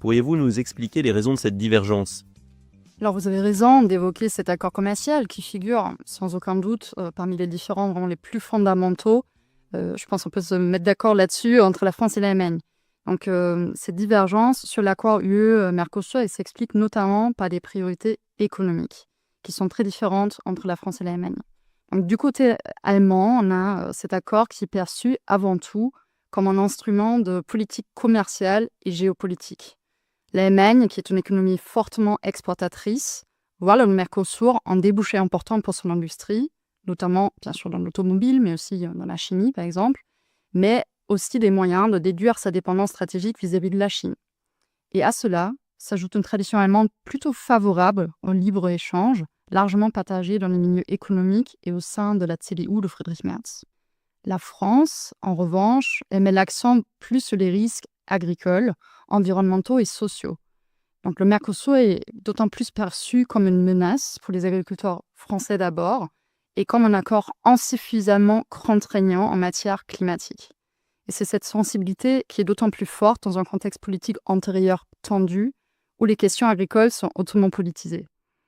Pourriez-vous nous expliquer les raisons de cette divergence? Alors vous avez raison d'évoquer cet accord commercial qui figure sans aucun doute parmi les différents vraiment les plus fondamentaux. Je pense qu'on peut se mettre d'accord là-dessus entre la France et l'Allemagne. Donc cette divergence sur l'accord UE-Mercosur elle s'explique notamment par des priorités économiques qui sont très différentes entre la France et l'Allemagne. Donc du côté allemand, on a cet accord qui est perçu avant tout comme un instrument de politique commerciale et géopolitique. L'Allemagne, qui est une économie fortement exportatrice, voit le Mercosur en débouché important pour son industrie, notamment bien sûr dans l'automobile, mais aussi dans la chimie par exemple, mais aussi des moyens de déduire sa dépendance stratégique vis-à-vis de la Chine. Et à cela s'ajoute une tradition allemande plutôt favorable au libre-échange, largement partagée dans les milieux économiques et au sein de la CDU de Friedrich Merz. La France, en revanche, elle met l'accent plus sur les risques agricoles, environnementaux et sociaux. Donc le Mercosur est d'autant plus perçu comme une menace pour les agriculteurs français d'abord et comme un accord insuffisamment contraignant en matière climatique. Et c'est cette sensibilité qui est d'autant plus forte dans un contexte politique antérieur tendu où les questions agricoles sont hautement politisées.